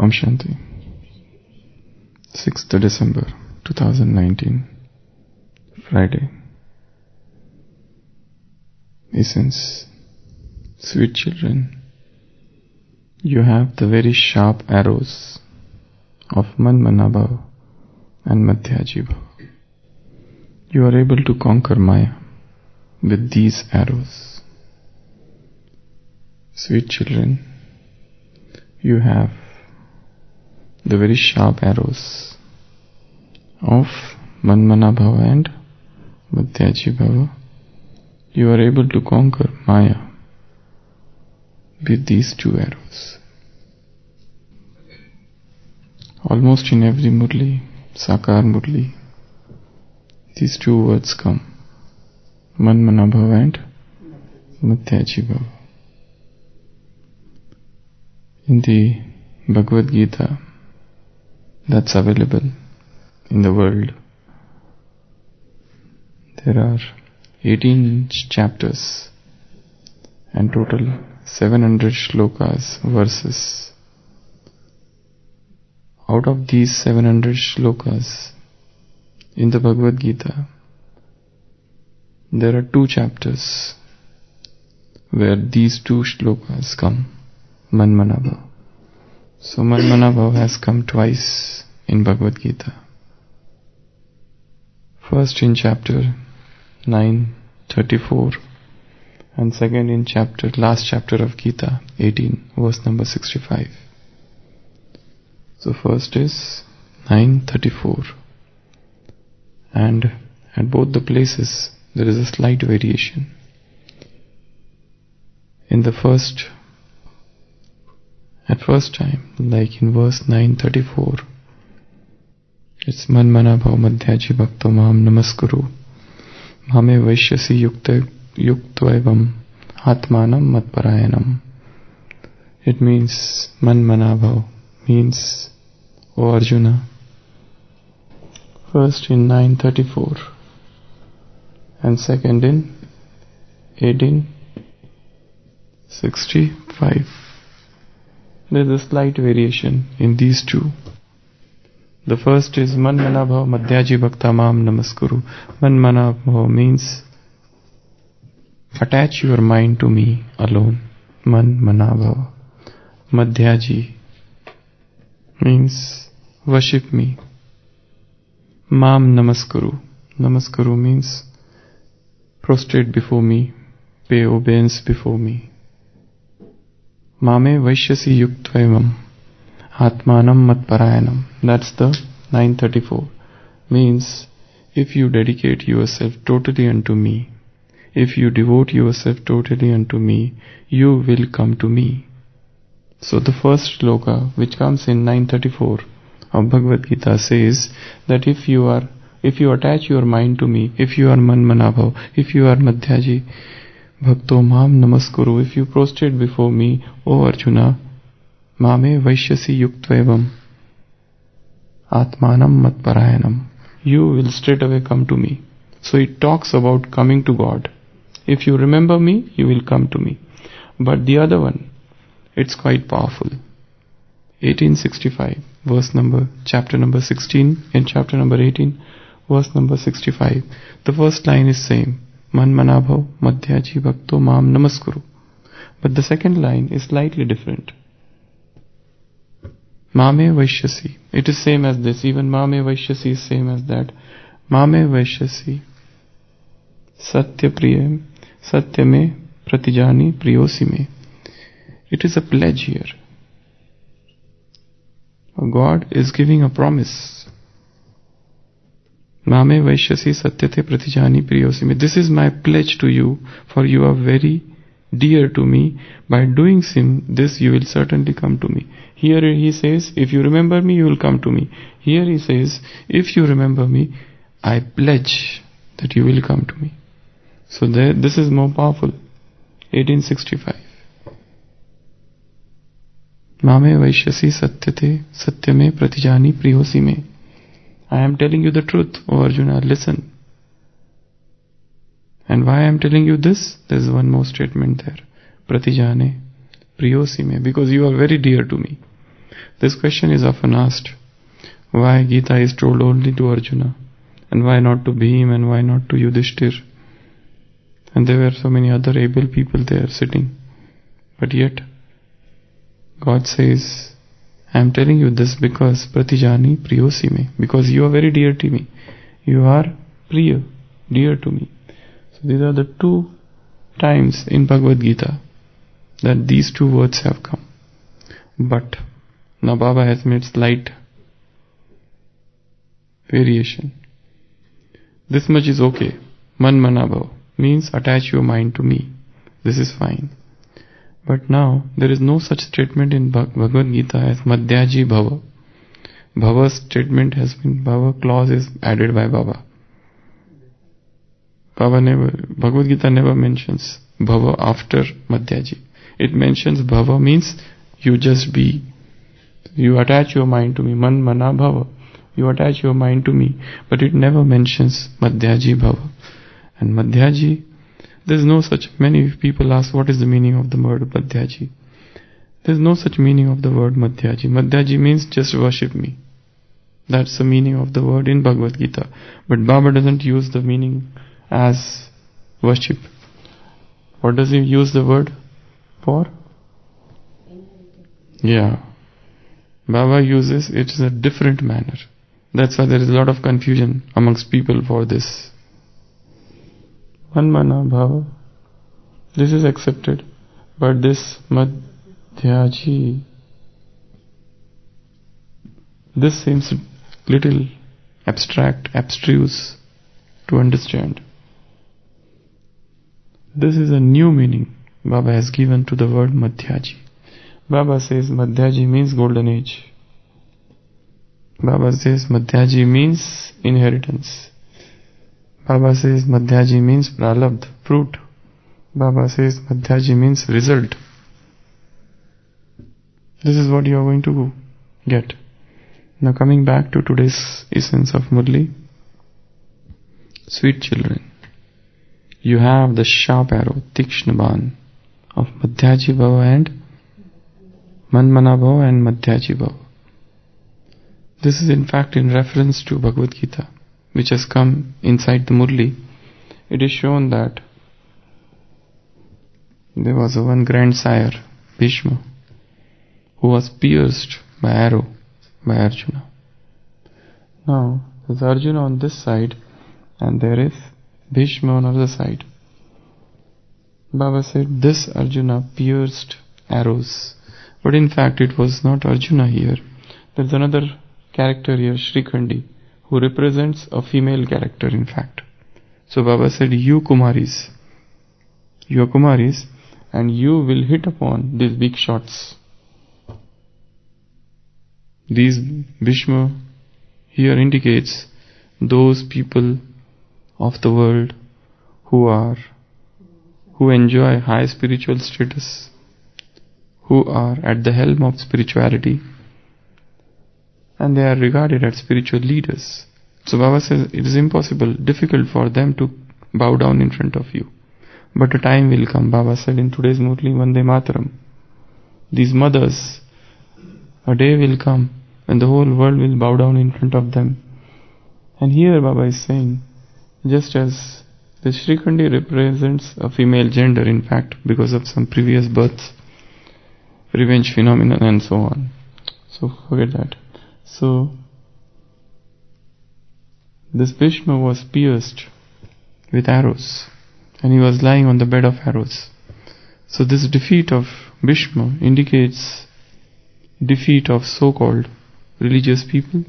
Om Shanti. 6th December 2019, Friday. Essence. Sweet children, you have the very sharp arrows of Manmanabhav and Madhyajibhav. You are able to conquer Maya with these arrows. Sweet children, you have the very sharp arrows of Manmanabhava and Madhyajibhava. You are able to conquer Maya with these two arrows. Almost in every Murli, Sakar Murli, these two words come, Manmanabhava and Madhyajibhava. In the Bhagavad Gita that's available in the world, there are 18 chapters and total 700 shlokas, verses. Out of these 700 shlokas in the Bhagavad Gita, there are 2 chapters where these 2 shlokas come, Manmanabhav. So Manmanabhav has come twice in Bhagavad Gita. First in chapter 9:34 and second in last chapter of Gita 18 verse number 65. So first is 9:34, and at both the places there is a slight variation. In the first time, like in verse 9:34, it's Manmanabhav Madhyaji Bhakto Mam Namaskuru Mame Vaishyasi Yuktvaevam Atmanam Matparayanam. It means Manmanabhav means, O Arjuna, first in 9:34 and second in 18:65. There is a slight variation in these two. The first is Manmanabhav Madhyaji Bhakta Mam Namaskuru. Manmanabhav means attach your mind to me alone. Manmanabhav. Madhyaji means worship me. Mam Namaskuru. Namaskuru means prostrate before me, pay obeisance before me. Mame Vaishyasi Yuktvaevam Atmanam Matparayanam. That's the 9:34. Means, if you dedicate yourself totally unto me, if you devote yourself totally unto me, you will come to me. So the first shloka, which comes in 9:34 of Bhagavad Gita, says that if you attach your mind to me, if you are Manmanabhav, if you are Madhyaji Bhakto Mam Namaskuru, if you prostrate before me, O Arjuna, Mame Vaishyasi Yuktvaevam Atmanam Matparayanam, you will straight away come to me. So it talks about coming to God. If you remember me, you will come to me. But the other one, it's quite powerful. 1865, chapter number 16, in chapter number 18, verse number 65. The first line is same, Manmanabhav Madhyaji Bhakto Mam Namaskuru. But the second line is slightly different. Mame Vaishyasi. It is same as this. Even Mame Vaishyasi is same as that. Mame Vaishyasi Satyame Pratijani Priyosime. It is a pledge here. God is giving a promise. Mame Vaishyasi Satyate Pratijani Priyosime. This is my pledge to you, for you are very dear to me. By doing this, you will certainly come to me. Here he says, if you remember me, you will come to me. Here he says, if you remember me, I pledge that you will come to me. So this is more powerful. 1865. Mame Vaishyasi Satyame Pratijani Priyosime. I am telling you the truth, O Arjuna, listen. And why I am telling you this? There is one more statement there. Pratijane Priyosime, because you are very dear to me. This question is often asked. Why Gita is told only to Arjuna? And why not to Bhim, and why not to Yudhishthir? And there were so many other able people there sitting. But yet, God says, I am telling you this because Pratijani Priyosi me, because you are very dear to me. You are Priya, dear to me. So these are the two times in Bhagavad Gita that these two words have come. But now Baba has made slight variation. This much is okay. Man manabhav means attach your mind to me. This is fine. But now there is no such statement in Bhagavad Gita as Madhyaji Bhava. Bhava statement has been, Bhava clause is added by Baba. Bhagavad Gita never mentions Bhava after Madhyaji. It mentions Bhava means you just be. You attach your mind to me. Man mana bhava. You attach your mind to me. But it never mentions Madhyaji Bhava. And Madhyaji, there is no such, many people ask what is the meaning of the word Madhyaji. There is no such meaning of the word Madhyaji. Madhyaji means just worship me. That's the meaning of the word in Bhagavad Gita. But Baba doesn't use the meaning as worship. What does he use the word for? Yeah. Baba uses it in a different manner. That's why there is a lot of confusion amongst people for this. Manmana bhava, this is accepted, but this Madhyaji, this seems little abstract, abstruse to understand. This is a new meaning Baba has given to the word Madhyaji. Baba says Madhyaji means golden age. Baba says Madhyaji means inheritance. Baba says Madhyaji means pralabdha, fruit. Baba says Madhyaji means result. This is what you are going to get. Now coming back to today's essence of Murli. Sweet children, you have the sharp arrow, Tikshna Ban, of Madhyaji Bhava and Manmana Bhava and Madhyaji Bhava. This is in fact in reference to Bhagavad Gita, which has come inside the Murli. It is shown that there was one grandsire, Bhishma, who was pierced by arrow by Arjuna. Now, there is Arjuna on this side and there is Bhishma on the other side. Baba said this Arjuna pierced arrows. But in fact it was not Arjuna here. There is another character here, Shrikhandi, who represents a female character in fact. So Baba said, you are Kumaris, and you will hit upon these big shots. These Bhishma here indicates those people of the world who enjoy high spiritual status, who are at the helm of spirituality, and they are regarded as spiritual leaders. So Baba says it is impossible, difficult for them to bow down in front of you. But a time will come, Baba said in today's Murli Vande Mataram. These mothers, a day will come when the whole world will bow down in front of them. And here Baba is saying, just as the Shrikhandi represents a female gender in fact because of some previous births, revenge phenomenon and so on. So forget that. So this Bhishma was pierced with arrows and he was lying on the bed of arrows. So this defeat of Bhishma indicates defeat of so-called religious people,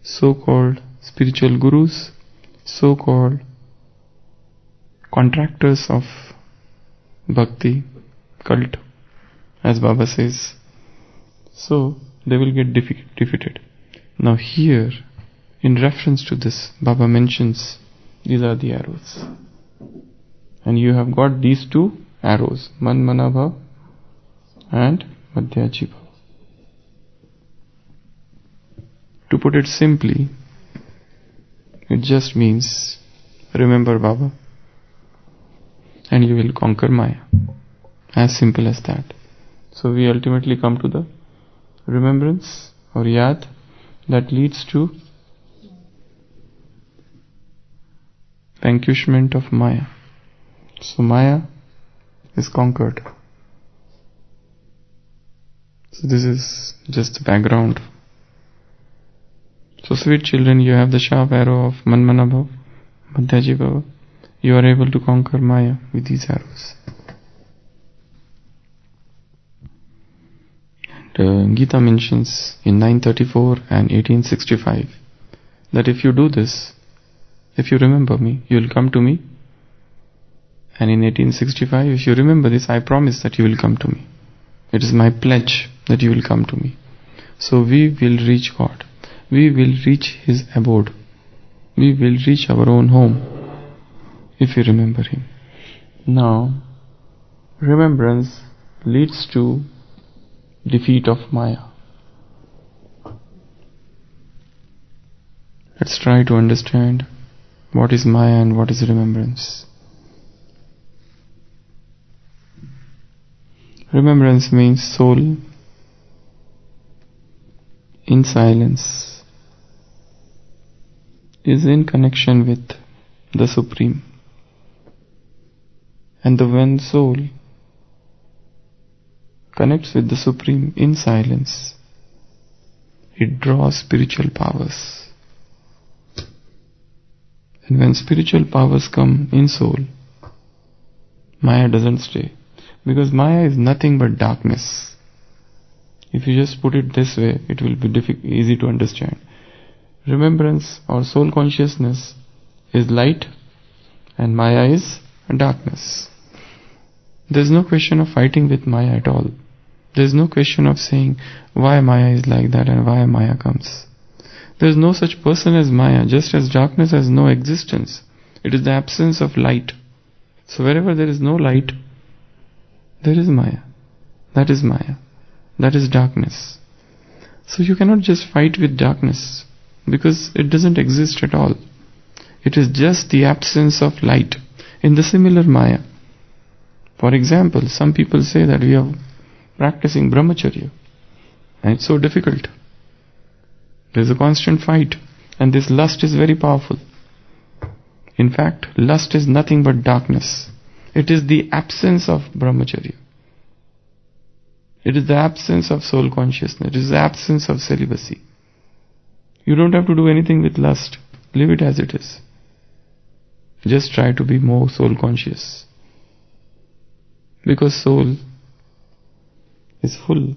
so-called spiritual gurus, so-called contractors of bhakti cult, as Baba says. So they will get defeated. Now here, in reference to this, Baba mentions these are the arrows. And you have got these two arrows, Manmana Bhava and Madhyaji Bhava. To put it simply, it just means remember Baba and you will conquer Maya. As simple as that. So we ultimately come to the remembrance or yad that leads to vanquishment of Maya. So Maya is conquered. So this is just the background. So sweet children, you have the sharp arrow of Manmana Bhav, Madhyaji Bhava. You are able to conquer Maya with these arrows. And Gita mentions in 934 and 1865 that if you do this, if you remember me, you will come to me. And in 1865, if you remember this, I promise that you will come to me. It is my pledge that you will come to me. So we will reach God. We will reach His abode. We will reach our own home if we remember Him. Now, remembrance leads to defeat of Maya. Let's try to understand what is Maya and what is remembrance. Remembrance means soul in silence is in connection with the Supreme. And when soul connects with the Supreme in silence, it draws spiritual powers. And when spiritual powers come in soul, Maya doesn't stay. Because Maya is nothing but darkness. If you just put it this way, it will be easy to understand. Remembrance or soul consciousness is light and Maya is darkness. There is no question of fighting with Maya at all. There is no question of saying why Maya is like that and why Maya comes. There is no such person as Maya, just as darkness has no existence. It is the absence of light. So wherever there is no light, there is Maya. That is Maya. That is darkness. So you cannot just fight with darkness because it doesn't exist at all. It is just the absence of light. In the similar Maya, for example, some people say that we are practicing brahmacharya and it's so difficult. There is a constant fight and this lust is very powerful. In fact, lust is nothing but darkness. It is the absence of brahmacharya. It is the absence of soul consciousness. It is the absence of celibacy. You don't have to do anything with lust. Leave it as it is. Just try to be more soul conscious. Because soul is full.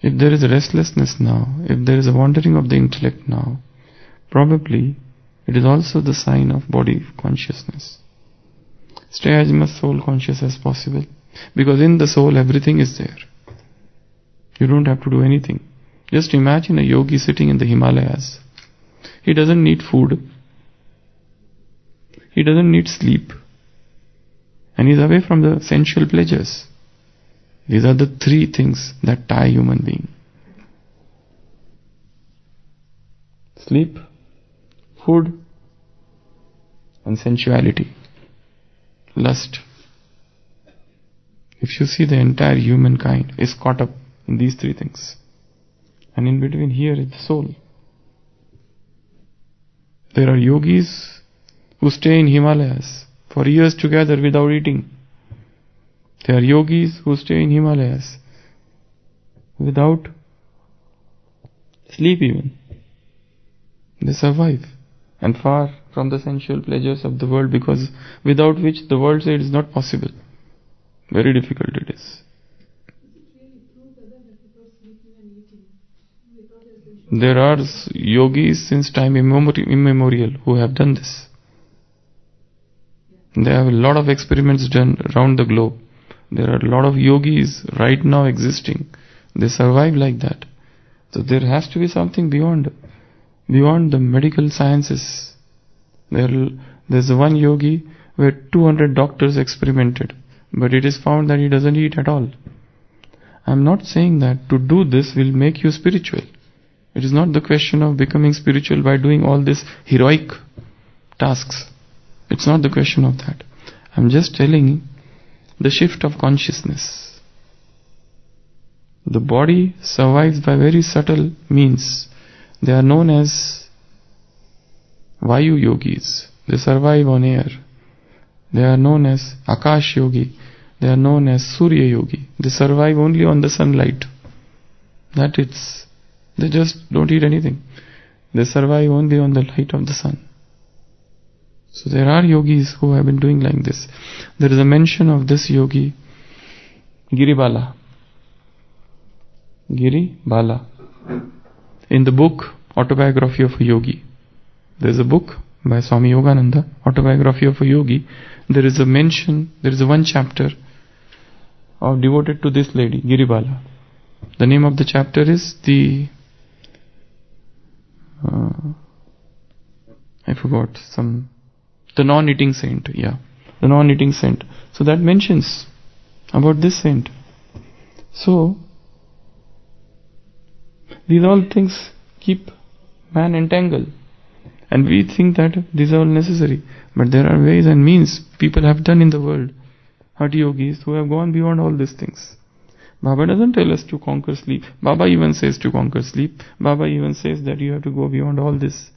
If there is a restlessness now, if there is a wandering of the intellect now, probably it is also the sign of body consciousness. Stay as much soul conscious as possible. Because in the soul everything is there. You don't have to do anything. Just imagine a yogi sitting in the Himalayas. He doesn't need food. He doesn't need sleep. And he's away from the sensual pleasures. These are the three things that tie human being. Sleep, food, and sensuality. Lust. If you see, the entire humankind is caught up in these three things. And in between here is the soul. There are yogis who stay in Himalayas for years together without eating. There are yogis who stay in Himalayas without sleep even. They survive and far from the sensual pleasures of the world, because without which the world said it is not possible. Very difficult it is. There are yogis since time immemorial who have done this. There have a lot of experiments done around the globe. There are a lot of yogis right now existing. They survive like that. So there has to be something beyond the medical sciences. There's one yogi where 200 doctors experimented, but it is found that he doesn't eat at all. I'm not saying that to do this will make you spiritual. It is not the question of becoming spiritual by doing all these heroic tasks. It's not the question of that. I'm just telling the shift of consciousness. the body survives by very subtle means. They are known as Vayu Yogis. They survive on air. They are known as Akash Yogi. They are known as Surya Yogi. They survive only on the sunlight. That it's. They just don't eat anything. They survive only on the light of the sun. So there are yogis who have been doing like this. There is a mention of this yogi, Giribala. Giribala. In the book Autobiography of a Yogi. There is a book by Swami Yogananda, Autobiography of a Yogi. There is a mention, there is a one chapter devoted to this lady, Giribala. The name of the chapter is the non-eating saint. Yeah, the non-eating saint. So that mentions about this saint. So these all things keep man entangled, and we think that these are all necessary. But there are ways and means people have done in the world. Hatha yogis who have gone beyond all these things. Baba doesn't tell us to conquer sleep. Baba even says to conquer sleep. Baba even says that you have to go beyond all this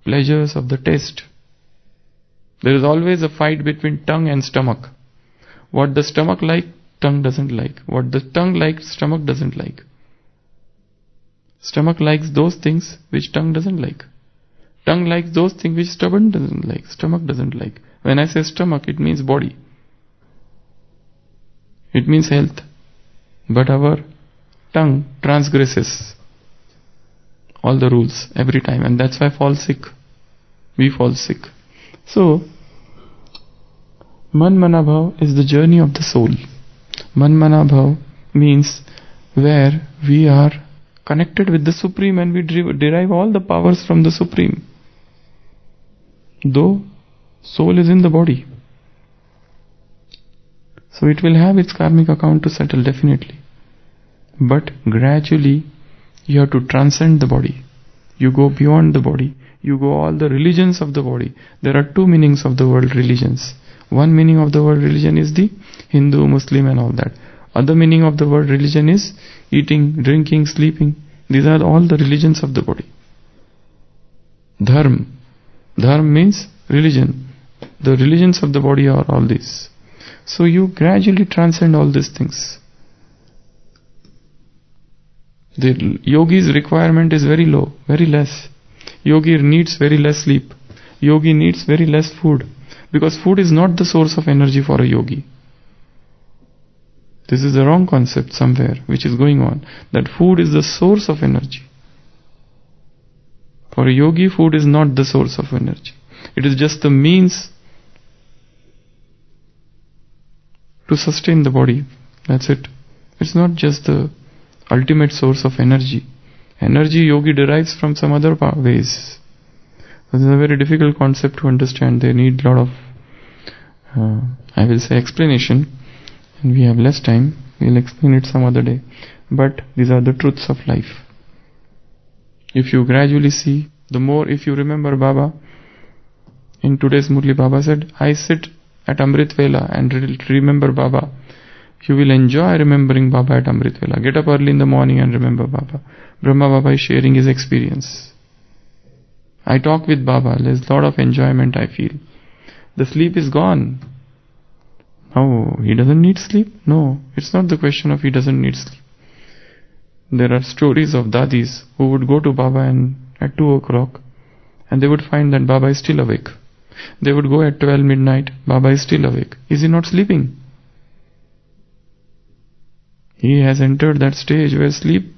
pleasures of the taste. There is always a fight between tongue and stomach. What the stomach likes, tongue doesn't like. What the tongue likes, stomach doesn't like. Stomach likes those things which tongue doesn't like. Tongue likes those things which stomach doesn't like. Stomach doesn't like. When I say stomach, it means body. It means health. But our tongue transgresses all the rules every time, and that's why I fall sick. We fall sick. So, Man Mana Bhav is the journey of the soul. Man Mana Bhav means where we are connected with the Supreme and we derive all the powers from the Supreme. Though soul is in the body. So it will have its karmic account to settle, definitely. But gradually you have to transcend the body. You go beyond the body. You go all the religions of the body. There are two meanings of the word religions. One meaning of the word religion is the Hindu, Muslim and all that. Other meaning of the word religion is eating, drinking, sleeping. These are all the religions of the body. Dharma. Dharma means religion. The religions of the body are all these. So you gradually transcend all these things. The yogi's requirement is very low, very less. Yogi needs very less sleep. Yogi needs very less food. Because food is not the source of energy for a yogi. This is the wrong concept somewhere which is going on. That food is the source of energy. For a yogi, food is not the source of energy. It is just the means to sustain the body. That's it. It's not just the ultimate source of energy. Energy yogi derives from some other ways. This is a very difficult concept to understand. They need a lot of, explanation. And we have less time. We'll explain it some other day. But these are the truths of life. If you gradually see, the more, if you remember Baba, in today's Murli Baba said, I sit at Amrit Vela and remember Baba. You will enjoy remembering Baba at Amrit Vela. Get up early in the morning and remember Baba. Brahma Baba is sharing his experience. I talk with Baba. There's a lot of enjoyment I feel. The sleep is gone. No, he doesn't need sleep. No, it's not the question of he doesn't need sleep. There are stories of dadis who would go to Baba and at 2 o'clock and they would find that Baba is still awake. They would go at 12 midnight, Baba is still awake. Is he not sleeping? He has entered that stage where sleep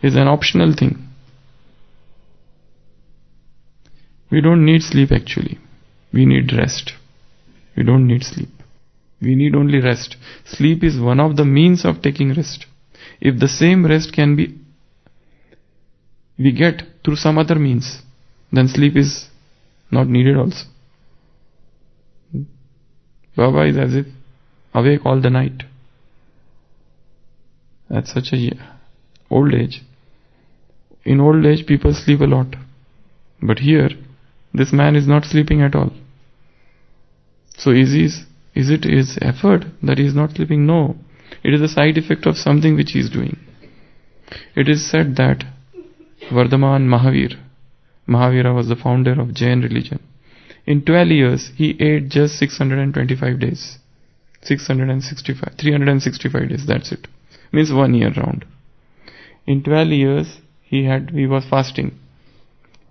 is an optional thing. We don't need sleep actually. We need rest. We don't need sleep. We need only rest. Sleep is one of the means of taking rest. If the same rest we get through some other means, then sleep is not needed also. Baba is as if awake all the night. At such a old age. In old age people sleep a lot. But here, this man is not sleeping at all. So is it his effort that he is not sleeping? No. It is a side effect of something which he is doing. It is said that Vardhaman Mahavira was the founder of Jain religion. In 12 years, he ate just 625 days. 365 days, that's it. Means 1 year round. In 12 years, he was fasting.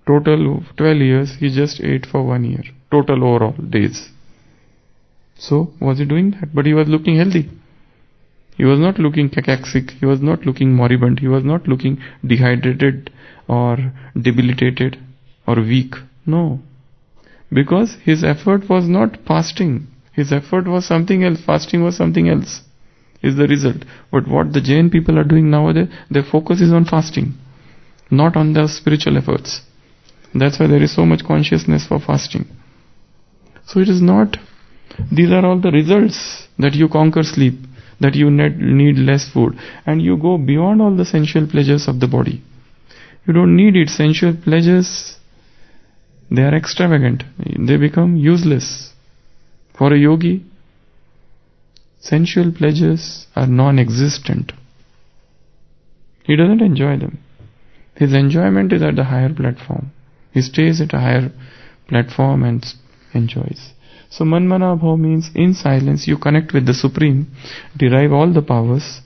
Total 12 years, he just ate for 1 year. Total overall days. So, was he doing that? But he was looking healthy. He was not looking cacaxic. He was not looking moribund. He was not looking dehydrated or debilitated or weak. No. Because his effort was not fasting. His effort was something else. Fasting was something else. Is the result. But what the Jain people are doing nowadays, their focus is on fasting. Not on their spiritual efforts. That's why there is so much consciousness for fasting. So it is not, these are all the results, that you conquer sleep, that you need less food, and you go beyond all the sensual pleasures of the body. You don't need it. Sensual pleasures, they are extravagant. They become useless. For a yogi, sensual pleasures are non-existent. He doesn't enjoy them. His enjoyment is at the higher platform. He stays at a higher platform and enjoys. So Manmana Bhav means in silence you connect with the Supreme, derive all the powers,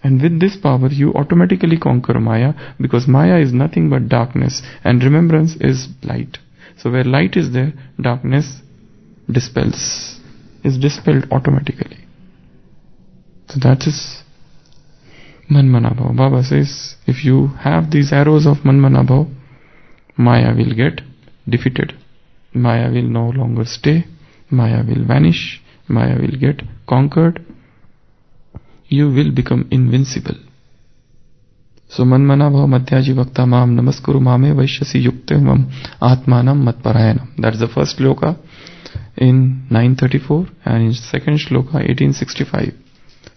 and with this power you automatically conquer Maya, because Maya is nothing but darkness and remembrance is light. So where light is there, darkness is dispelled automatically. So that is Manmana Bhav. Baba says, if you have these arrows of Manmana Bhav, Maya will get defeated. Maya will no longer stay. Maya will vanish. Maya will get conquered. You will become invincible. So Manmana Bhav Madhyaji Bhakta Mam Namaskuru Mame Vaishyasi Yuktevam Atmanam Matparayanam. That's the first shloka in 934 and in second shloka 1865.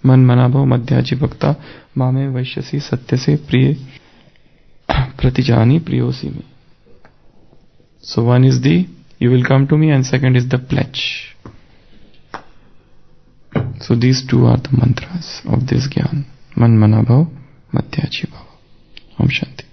Manmana Bhav Madhyaji Bhakta Mame Vaishyasi Satyase Priye Pratijani Priyosi Me. So one is the you will come to me, and second is the pledge. So these two are the mantras of this Gyan. Manmana Bhav, Madhyaji Bhav. Om Shanti.